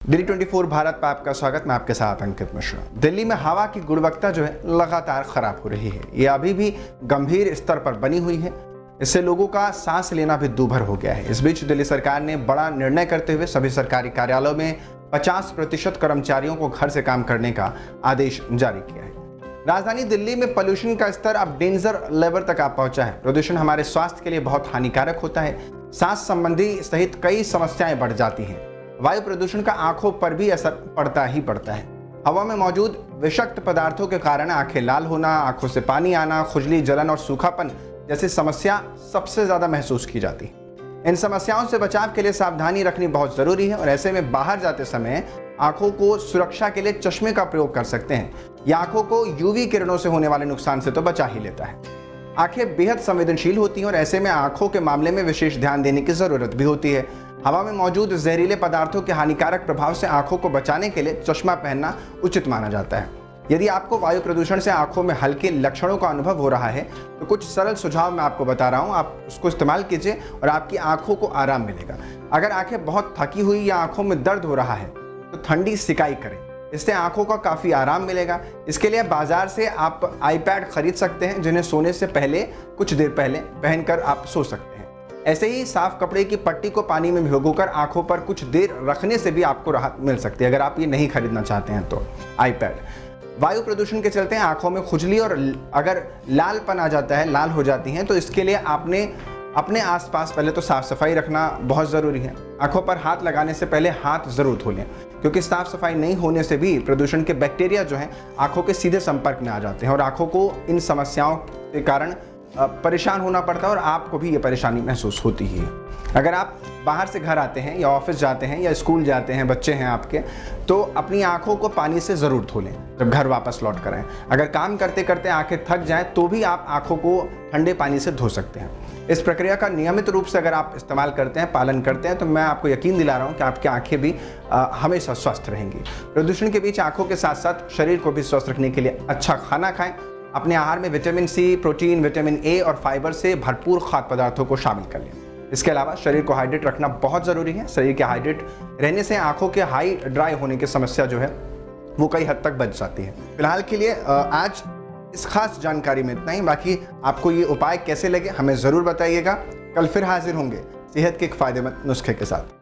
दिल्ली 24 भारत पर आपका स्वागत। मैं आपके साथ अंकित मिश्रा। दिल्ली में हवा की गुणवत्ता जो है लगातार खराब हो रही है। ये अभी भी गंभीर स्तर पर बनी हुई है। इससे लोगों का सांस लेना भी दूभर हो गया है। इस बीच दिल्ली सरकार ने बड़ा निर्णय करते हुए सभी सरकारी कार्यालयों में 50% कर्मचारियों को घर से काम करने का आदेश जारी किया है। राजधानी दिल्ली में पोल्यूशन का स्तर अब डेंजर लेवल तक आ पहुंचा है। प्रदूषण हमारे स्वास्थ्य के लिए बहुत हानिकारक होता है। सांस संबंधी सहित कई समस्याएं बढ़ जाती हैं। वायु प्रदूषण का आंखों पर भी असर पड़ता ही पड़ता है। हवा में मौजूद विषाक्त पदार्थों के कारण आंखें लाल होना, आंखों से पानी आना, खुजली, जलन और सूखापन जैसी समस्या सबसे ज्यादा महसूस की जाती है। इन समस्याओं से बचाव के लिए सावधानी रखनी बहुत जरूरी है और ऐसे में बाहर जाते समय आंखों को सुरक्षा के लिए चश्मे का प्रयोग कर सकते हैं। यह आंखों को यूवी किरणों से होने वाले नुकसान से तो बचा ही लेता है। आंखें बेहद संवेदनशील होती हैं और ऐसे में आंखों के मामले में विशेष ध्यान देने की जरूरत भी होती है। हवा में मौजूद जहरीले पदार्थों के हानिकारक प्रभाव से आंखों को बचाने के लिए चश्मा पहनना उचित माना जाता है। यदि आपको वायु प्रदूषण से आंखों में हल्के लक्षणों का अनुभव हो रहा है तो कुछ सरल सुझाव मैं आपको बता रहा हूं, आप उसको इस्तेमाल कीजिए और आपकी आंखों को आराम मिलेगा। अगर आंखें बहुत थकी हुई या आंखों में दर्द हो रहा है तो ठंडी सिकाई करें, इससे आंखों का काफ़ी आराम मिलेगा। इसके लिए बाजार से आप आईपैड खरीद सकते हैं जिन्हें सोने से पहले कुछ देर पहले पहनकर आप सो सकते हैं। ऐसे ही साफ कपड़े की पट्टी को पानी में भिगोकर आंखों पर कुछ देर रखने से भी आपको राहत मिल सकती है अगर आप ये नहीं खरीदना चाहते हैं तो। आईपैड वायु प्रदूषण के चलते आंखों में खुजली और अगर लालपन आ जाता है, लाल हो जाती हैं, तो इसके लिए आपने अपने आसपास पहले तो साफ सफाई रखना बहुत ज़रूरी है। आंखों पर हाथ लगाने से पहले हाथ ज़रूर धो लें, क्योंकि साफ सफाई नहीं होने से भी प्रदूषण के बैक्टीरिया जो हैं आंखों के सीधे संपर्क में आ जाते हैं और आंखों को इन समस्याओं के कारण परेशान होना पड़ता है और आपको भी ये परेशानी महसूस होती ही है। अगर आप बाहर से घर आते हैं या ऑफिस जाते हैं या स्कूल जाते हैं, बच्चे हैं आपके, तो अपनी आंखों को पानी से ज़रूर धो लें जब घर वापस लौट कर आएँ। अगर काम करते करते आंखें थक जाएं तो भी आप आंखों को ठंडे पानी से धो सकते हैं। इस प्रक्रिया का नियमित रूप से अगर आप इस्तेमाल करते हैं, पालन करते हैं, तो मैं आपको यकीन दिला रहा हूँ कि आपकी आंखें भी हमेशा स्वस्थ रहेंगी। प्रदूषण के बीच आंखों के साथ साथ शरीर को भी स्वस्थ रखने के लिए अच्छा खाना खाएं। अपने आहार में vitamin C, protein, vitamin A और फाइबर से भरपूर खाद्य पदार्थों को शामिल कर लें। इसके अलावा शरीर को हाइड्रेट रखना बहुत ज़रूरी है। शरीर के हाइड्रेट रहने से आंखों के हाई ड्राई होने की समस्या जो है वो कई हद तक बच जाती है। फिलहाल के लिए आज इस खास जानकारी में इतना ही। बाकी आपको ये उपाय कैसे लगे हमें ज़रूर बताइएगा। कल फिर हाजिर होंगे सेहत के एक फ़ायदेमंद नुस्खे के साथ।